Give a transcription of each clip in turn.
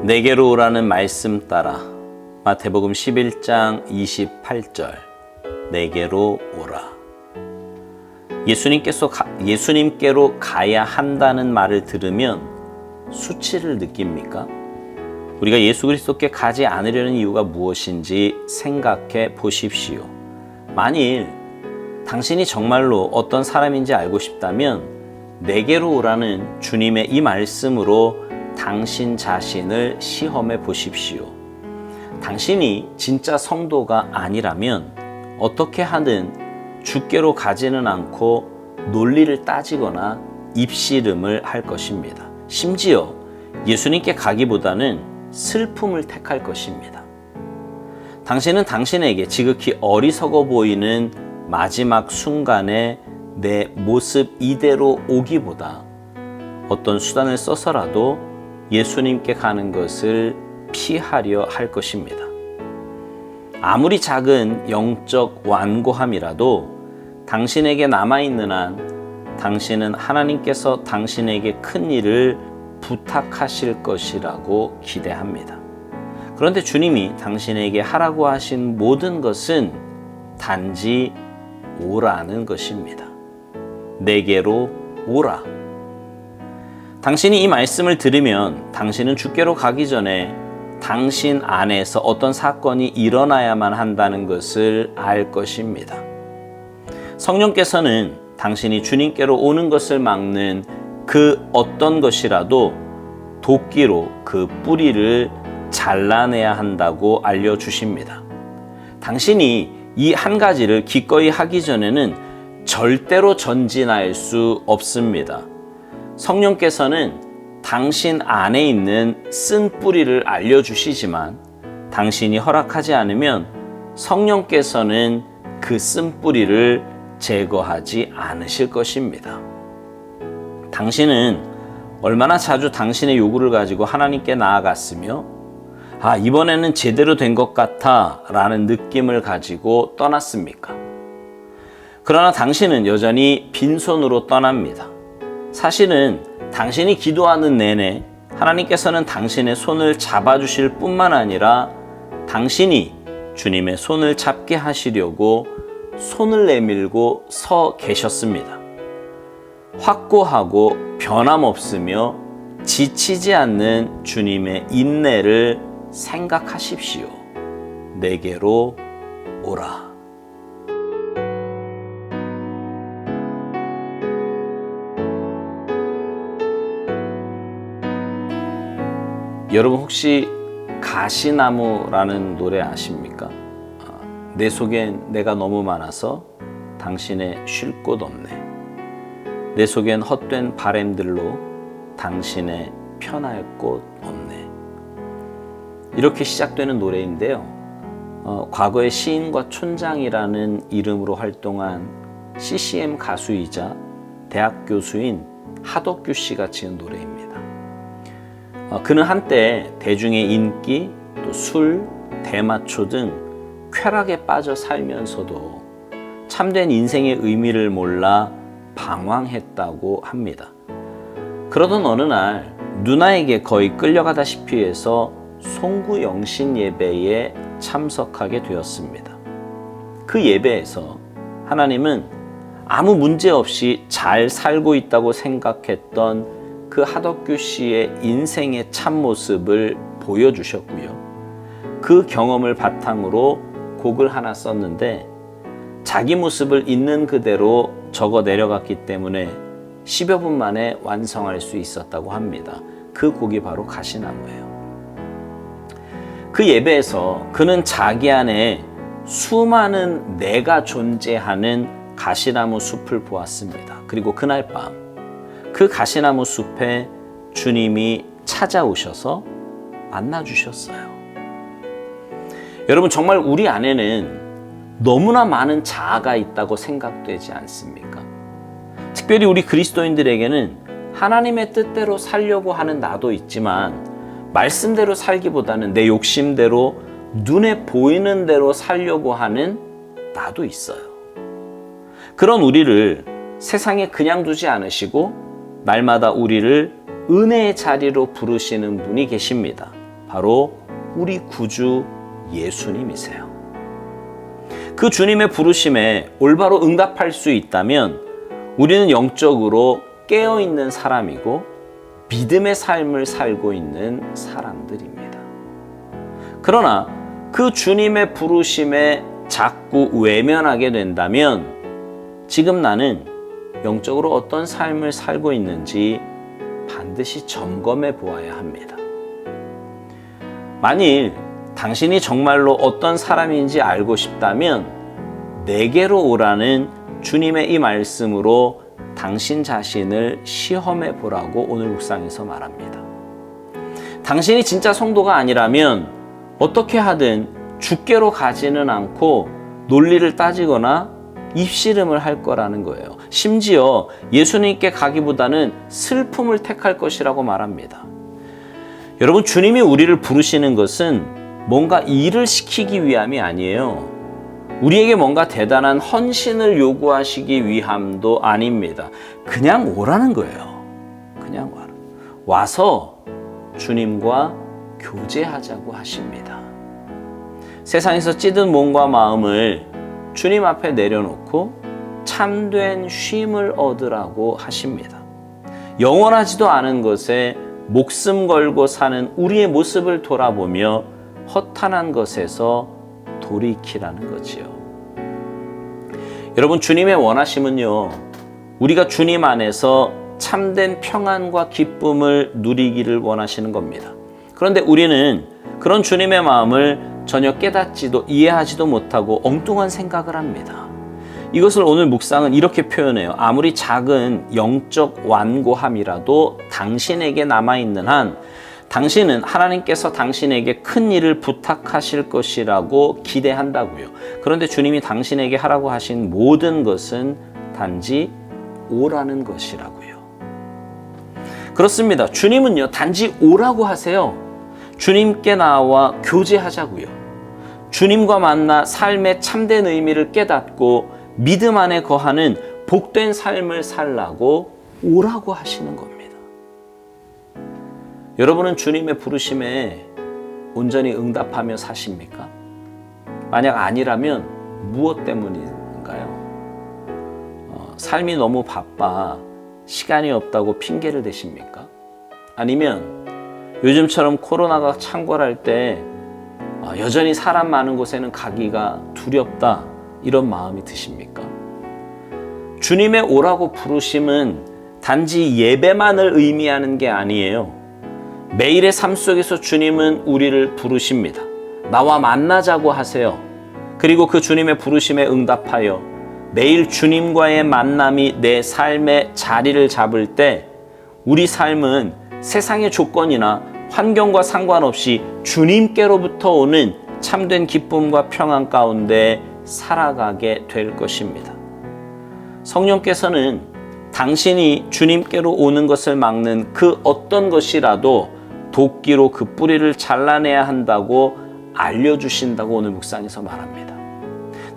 내게로 오라는 말씀 따라 마태복음 11장 28절 내게로 오라. 예수님께로 가야 한다는 말을 들으면 수치를 느낍니까? 우리가 예수 그리스도께 가지 않으려는 이유가 무엇인지 생각해 보십시오. 만일 당신이 정말로 어떤 사람인지 알고 싶다면 내게로 오라는 주님의 이 말씀으로 당신 자신을 시험해 보십시오. 당신이 진짜 성도가 아니라면 어떻게 하든 주께로 가지는 않고 논리를 따지거나 입씨름을 할 것입니다. 심지어 예수님께 가기보다는 슬픔을 택할 것입니다. 당신은 당신에게 지극히 어리석어 보이는 마지막 순간에 내 모습 이대로 오기보다 어떤 수단을 써서라도 예수님께 가는 것을 피하려 할 것입니다. 아무리 작은 영적 완고함이라도 당신에게 남아있는 한 당신은 하나님께서 당신에게 큰 일을 부탁하실 것이라고 기대합니다. 그런데 주님이 당신에게 하라고 하신 모든 것은 단지 오라는 것입니다. 내게로 오라. 당신이 이 말씀을 들으면 당신은 주께로 가기 전에 당신 안에서 어떤 사건이 일어나야만 한다는 것을 알 것입니다. 성령께서는 당신이 주님께로 오는 것을 막는 그 어떤 것이라도 도끼로 그 뿌리를 잘라내야 한다고 알려주십니다. 당신이 이 한 가지를 기꺼이 하기 전에는 절대로 전진할 수 없습니다. 성령께서는 당신 안에 있는 쓴 뿌리를 알려주시지만 당신이 허락하지 않으면 성령께서는 그 쓴 뿌리를 제거하지 않으실 것입니다. 당신은 얼마나 자주 당신의 요구를 가지고 하나님께 나아갔으며 이번에는 제대로 된 것 같아 라는 느낌을 가지고 떠났습니까? 그러나 당신은 여전히 빈손으로 떠납니다. 사실은 당신이 기도하는 내내 하나님께서는 당신의 손을 잡아주실 뿐만 아니라 당신이 주님의 손을 잡게 하시려고 손을 내밀고 서 계셨습니다. 확고하고 변함없으며 지치지 않는 주님의 인내를 생각하십시오. 내게로 오라. 여러분 혹시 가시나무라는 노래 아십니까? 내 속엔 내가 너무 많아서 당신의 쉴 곳 없네. 내 속엔 헛된 바램들로 당신의 편할 곳 없네. 이렇게 시작되는 노래인데요. 과거에 시인과 촌장이라는 이름으로 활동한 CCM 가수이자 대학 교수인 하덕규 씨가 지은 노래입니다. 그는 한때 대중의 인기, 또 술, 대마초 등 쾌락에 빠져 살면서도 참된 인생의 의미를 몰라 방황했다고 합니다. 그러던 어느 날 누나에게 거의 끌려가다시피 해서 송구영신 예배에 참석하게 되었습니다. 그 예배에서 하나님은 아무 문제 없이 잘 살고 있다고 생각했던 그 하덕규 씨의 인생의 참모습을 보여주셨고요. 그 경험을 바탕으로 곡을 하나 썼는데 자기 모습을 있는 그대로 적어 내려갔기 때문에 10여 분 만에 완성할 수 있었다고 합니다. 그 곡이 바로 가시나무예요. 그 예배에서 그는 자기 안에 수많은 내가 존재하는 가시나무 숲을 보았습니다. 그리고 그날 밤 그 가시나무 숲에 주님이 찾아오셔서 만나주셨어요. 여러분 정말 우리 안에는 너무나 많은 자아가 있다고 생각되지 않습니까? 특별히 우리 그리스도인들에게는 하나님의 뜻대로 살려고 하는 나도 있지만 말씀대로 살기보다는 내 욕심대로 눈에 보이는 대로 살려고 하는 나도 있어요. 그런 우리를 세상에 그냥 두지 않으시고 날마다 우리를 은혜의 자리로 부르시는 분이 계십니다. 바로 우리 구주 예수님이세요. 그 주님의 부르심에 올바로 응답할 수 있다면 우리는 영적으로 깨어있는 사람이고 믿음의 삶을 살고 있는 사람들입니다. 그러나 그 주님의 부르심에 자꾸 외면하게 된다면 지금 나는 영적으로 어떤 삶을 살고 있는지 반드시 점검해 보아야 합니다. 만일 당신이 정말로 어떤 사람인지 알고 싶다면 내게로 오라는 주님의 이 말씀으로 당신 자신을 시험해 보라고 오늘 묵상에서 말합니다. 당신이 진짜 성도가 아니라면 어떻게 하든 주께로 가지는 않고 논리를 따지거나 입씨름을 할 거라는 거예요. 심지어 예수님께 가기보다는 슬픔을 택할 것이라고 말합니다. 여러분, 주님이 우리를 부르시는 것은 뭔가 일을 시키기 위함이 아니에요. 우리에게 뭔가 대단한 헌신을 요구하시기 위함도 아닙니다. 그냥 오라는 거예요. 그냥 와서 주님과 교제하자고 하십니다. 세상에서 찌든 몸과 마음을 주님 앞에 내려놓고 참된 쉼을 얻으라고 하십니다. 영원하지도 않은 것에 목숨 걸고 사는 우리의 모습을 돌아보며 허탄한 것에서 돌이키라는 거지요. 여러분, 주님의 원하심은요, 우리가 주님 안에서 참된 평안과 기쁨을 누리기를 원하시는 겁니다. 그런데 우리는 그런 주님의 마음을 전혀 깨닫지도 이해하지도 못하고 엉뚱한 생각을 합니다. 이것을 오늘 묵상은 이렇게 표현해요. 아무리 작은 영적 완고함이라도 당신에게 남아있는 한 당신은 하나님께서 당신에게 큰 일을 부탁하실 것이라고 기대한다고요. 그런데 주님이 당신에게 하라고 하신 모든 것은 단지 오라는 것이라고요. 그렇습니다. 주님은요, 단지 오라고 하세요. 주님께 나와 교제하자고요. 주님과 만나 삶의 참된 의미를 깨닫고 믿음 안에 거하는 복된 삶을 살라고 오라고 하시는 겁니다. 여러분은 주님의 부르심에 온전히 응답하며 사십니까? 만약 아니라면 무엇 때문인가요? 삶이 너무 바빠 시간이 없다고 핑계를 대십니까? 아니면 요즘처럼 코로나가 창궐할 때 여전히 사람 많은 곳에는 가기가 두렵다 이런 마음이 드십니까? 주님의 오라고 부르심은 단지 예배만을 의미하는 게 아니에요. 매일의 삶 속에서 주님은 우리를 부르십니다. 나와 만나자고 하세요. 그리고 그 주님의 부르심에 응답하여 매일 주님과의 만남이 내 삶의 자리를 잡을 때 우리 삶은 세상의 조건이나 환경과 상관없이 주님께로부터 오는 참된 기쁨과 평안 가운데 살아가게 될 것입니다. 성령께서는 당신이 주님께로 오는 것을 막는 그 어떤 것이라도 도끼로 그 뿌리를 잘라내야 한다고 알려주신다고 오늘 묵상에서 말합니다.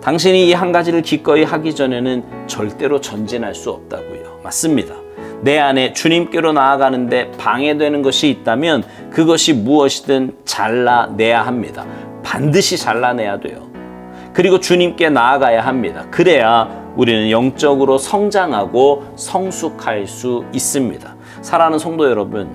당신이 이 한 가지를 기꺼이 하기 전에는 절대로 전진할 수 없다고요. 맞습니다. 내 안에 주님께로 나아가는데 방해되는 것이 있다면 그것이 무엇이든 잘라내야 합니다. 반드시 잘라내야 돼요. 그리고 주님께 나아가야 합니다. 그래야 우리는 영적으로 성장하고 성숙할 수 있습니다. 사랑하는 성도 여러분,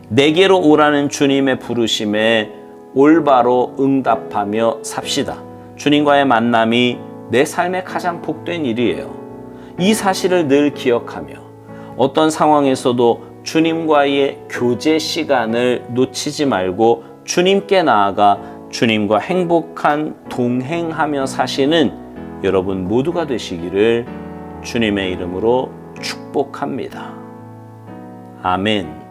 내게로 오라는 주님의 부르심에 올바로 응답하며 삽시다. 주님과의 만남이 내 삶의 가장 복된 일이에요. 이 사실을 늘 기억하며 어떤 상황에서도 주님과의 교제 시간을 놓치지 말고 주님께 나아가 주님과 행복한 동행하며 사시는 여러분 모두가 되시기를 주님의 이름으로 축복합니다. 아멘.